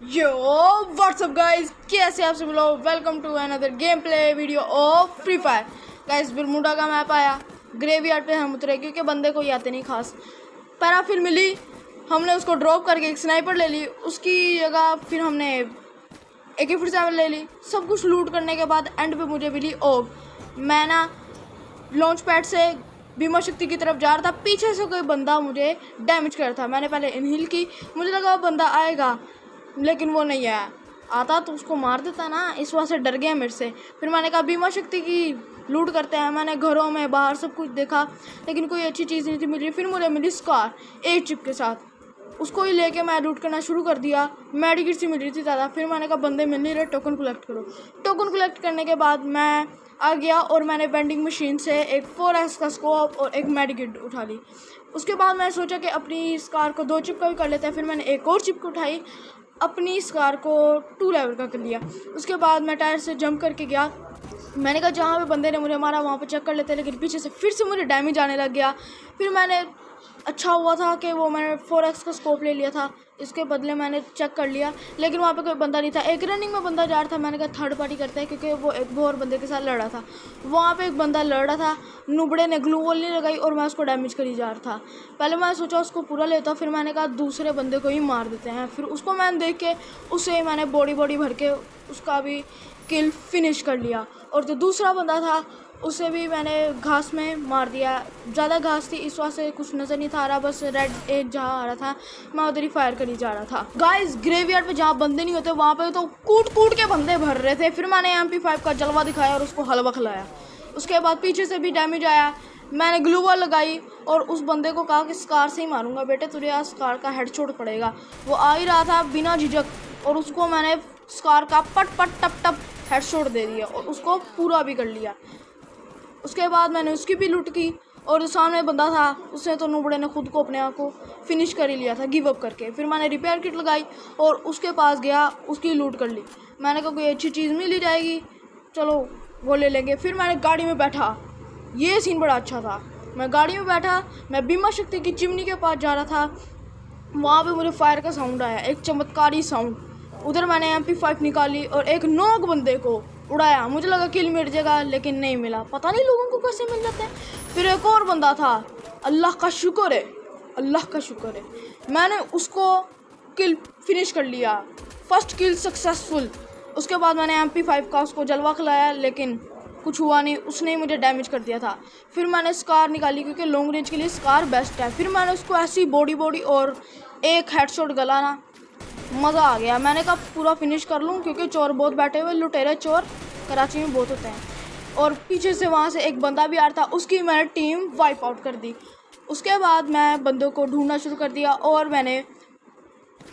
यो WhatsApp guys, कैसे आप सब लोग। Welcome to another game play video of Free Fire. Guys Bermuda का मैप आया, ग्रेवयार्ड पे हम उतरे क्योंकि बंदे कोई आते नहीं खास। पैराफिल मिली, हमने उसको ड्रॉप करके एक स्नाइपर ले ली, उसकी जगह फिर हमने AK-47 ले ली। सब कुछ लूट करने के बाद एंड पे मुझे मिली ओग। मैं ना लॉन्च पैड से बीमा शक्ति की तरफ जा रहा था, पीछे से कोई बंदा मुझे डैमेज कर रहा था। मैंने पहले इनहील की, मुझे लगा वो बंदा आएगा लेकिन वो नहीं आया। आता तो उसको मार देता ना, इस वजह से डर गया मेरे से। फिर मैंने कहा बीमा शक्ति की लूट करते हैं। मैंने घरों में बाहर सब कुछ देखा लेकिन कोई अच्छी चीज़ नहीं थी मिली। फिर मुझे मिली स्कार 8 चिप के साथ, उसको ही लेके मैं लूट करना शुरू कर दिया। मेडिकेट सी मिल रही थी ज़्यादा। फिर मैंने कहा बंदे मिल नहीं रहे, टोकन कलेक्ट करो। टोकन कलेक्ट करने के बाद मैं आ गया और मैंने वेंडिंग मशीन से एक 4x का स्कोप और एक मेडिकेट उठा ली। उसके बाद मैंने सोचा कि अपनी स्कार को 2 चिप का भी कर लेते हैं। फिर मैंने एक और चिप को उठाई, अपनी स्कार को 2 लेवल का कर लिया। उसके बाद मैं टायर से जंप करके गया। मैंने कहा जहाँ पे बंदे ने मुझे मारा वहाँ पे चेक कर लेते हैं, लेकिन पीछे से फिर से मुझे डैमेज आने लग गया। फिर मैंने अच्छा हुआ था कि वो मैंने 4x का स्कोप ले लिया था, इसके बदले मैंने चेक कर लिया लेकिन वहाँ पे कोई बंदा नहीं था। एक रनिंग में बंदा जा रहा था, मैंने कहा थर्ड पार्टी करते हैं क्योंकि वो एक और बंदे के साथ लड़ रहा था। वहाँ पे एक बंदा लड़ रहा था, नुबड़े ने ग्लू वॉल नहीं लगाई और मैं उसको डैमेज करी जा रहा था। पहले मैंने सोचा उसको पूरा लेता, फिर मैंने कहा दूसरे बंदे को ही मार देते हैं। फिर उसको मैंने देख के उसे मैंने बॉडी भर के उसका भी किल फिनिश कर लिया। और जो दूसरा बंदा था उसे भी मैंने घास में मार दिया। ज़्यादा घास थी इस वजह से कुछ नज़र नहीं था आ रहा, बस रेड एज जहाँ आ रहा था मैं उधर ही फायर करी जा रहा था। गाइस ग्रेवयार्ड पे जहाँ बंदे नहीं होते वहाँ पे तो कूट के बंदे भर रहे थे। फिर मैंने MP5 का जलवा दिखाया और उसको हलवा खिलाया। उसके बाद पीछे से भी डैमेज आया, मैंने ग्लू वॉल लगाई और उस बंदे को कहा कि स्कार से ही मारूंगा बेटे, तुझे आज स्कार का हेडशॉट पड़ेगा। वो आ ही रहा था बिना झिझक और उसको मैंने स्कार का पट टप हेडशॉट दे दिया और उसको पूरा भी कर लिया। उसके बाद मैंने उसकी भी लूट की और जो सामने बंदा था उसने तो नुबड़े ने खुद को अपने आप को फिनिश कर ही लिया था गिव अप करके। फिर मैंने रिपेयर किट लगाई और उसके पास गया, उसकी लूट कर ली। मैंने कहा कोई अच्छी चीज़ मिल ही जाएगी, चलो वो ले लेंगे। फिर मैंने गाड़ी में बैठा, ये सीन बड़ा अच्छा था। मैं गाड़ी में बैठा, मैं बीमा शक्ति की चिमनी के पास जा रहा था, वहाँ पे मुझे फायर का साउंड आया, एक चमत्कारी साउंड। उधर मैंने MP5 निकाली और एक नॉक बंदे को उड़ाया। मुझे लगा किल मिल जाएगा लेकिन नहीं मिला, पता नहीं लोगों को कैसे मिल जाते हैं। फिर एक और बंदा था, अल्लाह का शुक्र है, अल्लाह का शुक्र है, मैंने उसको किल फिनिश कर लिया, फर्स्ट किल सक्सेसफुल। उसके बाद मैंने MP5 का उसको जलवा खिलाया लेकिन कुछ हुआ नहीं, उसने मुझे डैमेज कर दिया था। फिर मैंने स्कार निकाली क्योंकि लॉन्ग रेंज के लिए स्कार बेस्ट है। फिर मैंने उसको ऐसी बॉडी और एक हेडशॉट गला ना, मज़ा आ गया। मैंने कहा पूरा फिनिश कर लूँ क्योंकि चोर बहुत बैठे हुए, लुटेरे चोर कराची में बहुत होते हैं। और पीछे से वहाँ से एक बंदा भी आ रहा था, उसकी मैंने टीम वाइप आउट कर दी। उसके बाद मैं बंदों को ढूंढना शुरू कर दिया और मैंने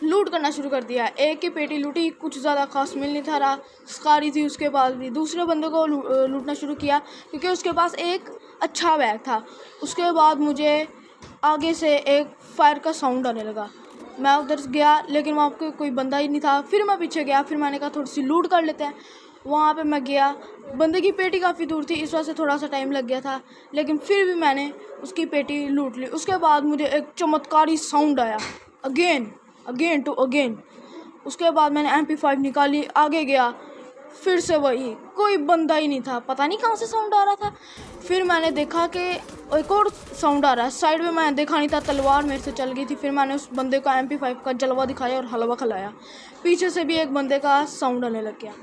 लूट करना शुरू कर दिया। एक की पेटी लूटी, कुछ ज़्यादा खास मिल नहीं था रहा, स्कारी थी उसके पास भी। दूसरे बंदे को लूटना शुरू किया क्योंकि उसके पास एक अच्छा बैग था। उसके बाद मुझे आगे से एक फायर का साउंड आने लगा, मैं उधर गया लेकिन वहाँ पे कोई बंदा ही नहीं था। फिर मैं पीछे गया, फिर मैंने कहा थोड़ी सी लूट कर लेते हैं। वहाँ पे मैं गया, बंदे की पेटी काफ़ी दूर थी, इस वजह से थोड़ा सा टाइम लग गया था लेकिन फिर भी मैंने उसकी पेटी लूट ली। उसके बाद मुझे एक चमत्कारी साउंड आया, अगेन टू अगेन। उसके बाद मैंने MP5 निकाली, आगे गया, फिर से वही, कोई बंदा ही नहीं था, पता नहीं कहाँ से साउंड आ रहा था। फिर मैंने देखा कि एक और साउंड आ रहा है साइड में, मैंने देखा नहीं था, तलवार मेरे से चल गई थी। फिर मैंने उस बंदे को MP5 का जलवा दिखाया और हलवा खिलाया। पीछे से भी एक बंदे का साउंड आने लग गया,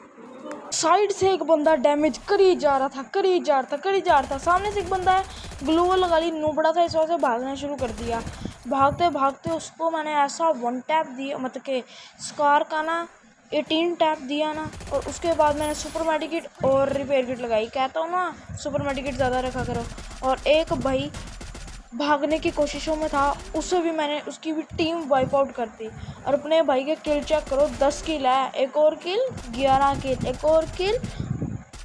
साइड से एक बंदा डैमेज करी जा रहा था। सामने से एक बंदा है, ग्लू वॉल लगा ली, नुबड़ा था, इस वजह से भागना शुरू कर दिया। भागते उसको मैंने ऐसा 1 टैप दिया, मतलब कि स्कार का ना 18 टैप दिया ना। और उसके बाद मैंने सुपर मेडिकेट और रिपेयर किट लगाई। कहता हूँ ना सुपर मेडिकेट ज़्यादा रखा करो। और एक भाई भागने की कोशिशों में था, उससे भी मैंने उसकी भी टीम वाइप आउट कर दी। और अपने भाई के किल चेक करो, 10 किल है, एक और किल 11 किल, एक और किल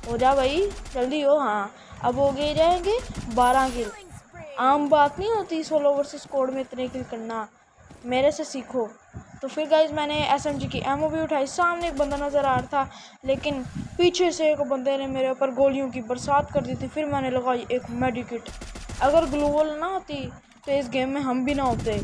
हो जा भाई जल्दी हो। हाँ अब हो गए जाएंगे 12 किल, आम बात नहीं होती सोलो वर्सेस स्क्वाड में इतने किल करना, मेरे से सीखो। तो फिर गाइज मैंने SMG की एमओ भी उठाई। सामने एक बंदा नज़र आ रहा था लेकिन पीछे से एक बंदे ने मेरे ऊपर गोलियों की बरसात कर दी थी। फिर मैंने लगाई एक मेडिकेट, अगर ग्लू वॉल ना होती तो इस गेम में हम भी ना होते।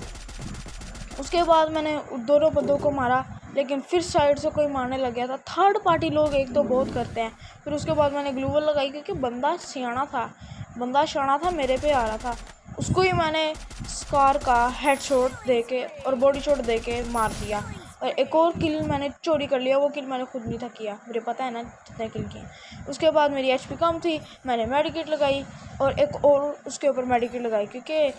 उसके बाद मैंने दोनों बंदों को मारा, लेकिन फिर साइड से कोई मारने लग गया था। थर्ड पार्टी लोग एक तो बहुत करते हैं। फिर उसके बाद मैंने ग्लू वॉल लगाई क्योंकि बंदा शाना था, मेरे पे आ रहा था। उसको ही मैंने स्कार का हेडशॉट दे के और बॉडी शॉट दे के मार दिया। और एक और किल मैंने चोरी कर लिया, वो किल मैंने खुद नहीं था किया, मुझे पता है ना कितने किल किए। उसके बाद मेरी एचपी कम थी, मैंने मेडिकेट लगाई और एक और उसके ऊपर मेडिकेट लगाई क्योंकि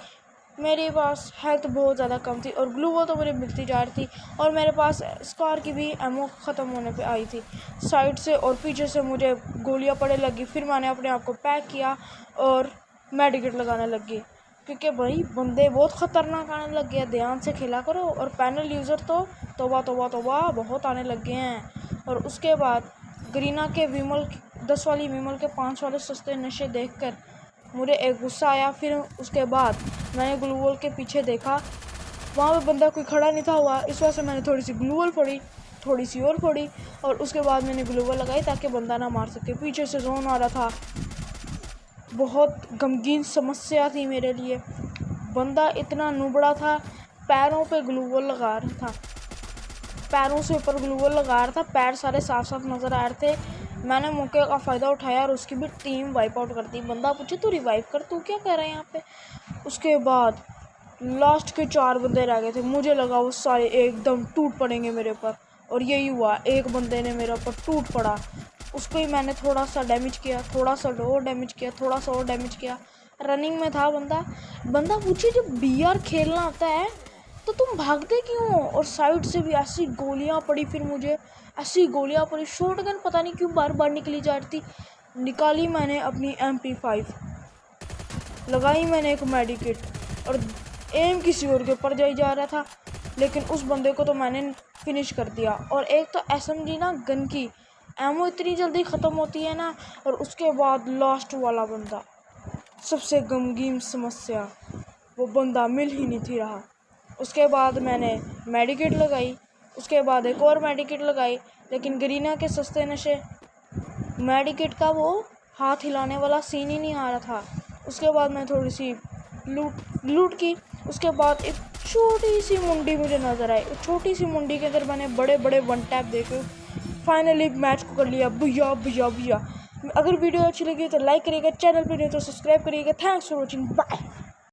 मेरे पास हेल्थ बहुत ज़्यादा कम थी और ग्लू वॉल तो मुझे मिलती जा रही थी और मेरे पास स्कार की भी एमो ख़त्म होने पे आई थी। साइड से और पीछे से मुझे गोलियां पड़ने लगी। फिर मैंने अपने आप को पैक किया और मेडिकेट लगाने लगी क्योंकि भाई बंदे बहुत ख़तरनाक आने लग गए। ध्यान से खेला करो। और पैनल यूज़र तो तोबा तोबा तोबा बहुत आने लग गए हैं। और उसके बाद गरीना के विमल 10 वाली विमल के 5 वाले सस्ते नशे देखकर मुझे एक गुस्सा आया। फिर उसके बाद मैंने ग्लू वॉल के पीछे देखा, वहाँ पे बंदा कोई खड़ा नहीं था हुआ। इस वजह से मैंने थोड़ी सी ग्लू वॉल फोड़ी, थोड़ी सी और फोड़ी और उसके बाद मैंने ग्लू वॉल लगाई ताकि बंदा ना मार सके। पीछे से जोन आ रहा था, बहुत गमगीन समस्या थी मेरे लिए। बंदा इतना नुबड़ा था, पैरों पे ग्लू वॉल लगा रहा था, पैरों से ऊपर ग्लू वॉल लगा रहा था, पैर सारे साफ साफ नज़र आ रहे थे। मैंने मौके का फ़ायदा उठाया और उसकी भी टीम वाइप आउट कर दी। बंदा पूछे तू रिवाइव कर, तू क्या कर रहा है यहाँ पे। उसके बाद लास्ट के 4 बंदे रह गए थे। मुझे लगा वो सारे एकदम टूट पड़ेंगे मेरे ऊपर और यही हुआ। एक बंदे ने मेरे ऊपर टूट पड़ा, उसको ही मैंने थोड़ा सा डैमेज किया, थोड़ा सा और डैमेज किया, थोड़ा सा और डैमेज किया। रनिंग में था बंदा पूछे जब बीआर खेलना आता है तो तुम भागते क्यों हो। और साइड से भी ऐसी गोलियां पड़ी, फिर मुझे ऐसी गोलियां पड़ी। शॉटगन पता नहीं क्यों बार बार निकली जा रही थी। निकाली मैंने अपनी MP5, लगाई मैंने एक मेडिकेट और एम किसी और के ऊपर जाई जा रहा था, लेकिन उस बंदे को तो मैंने फिनिश कर दिया। और एक तो SMG ना गन की एमो इतनी जल्दी ख़त्म होती है ना। और उसके बाद लास्ट वाला बंदा, सबसे गमगीन समस्या, वो बंदा मिल ही नहीं थी रहा। उसके बाद मैंने मेडिकेट लगाई, उसके बाद एक और मेडिकेट लगाई, लेकिन गरीना के सस्ते नशे मेडिकेट का वो हाथ हिलाने वाला सीन ही नहीं आ रहा था। उसके बाद मैं थोड़ी सी लूट की। उसके बाद एक छोटी सी मुंडी मुझे नज़र आई। उस छोटी सी मुंडी के अंदर मैंने बड़े बड़े 1 टैप देके फाइनली मैच को कर लिया। भैया भैया भैया। अगर वीडियो अच्छी लगी तो लाइक करिएगा, चैनल पर नहीं तो सब्सक्राइब करिएगा। Thanks for watching, bye.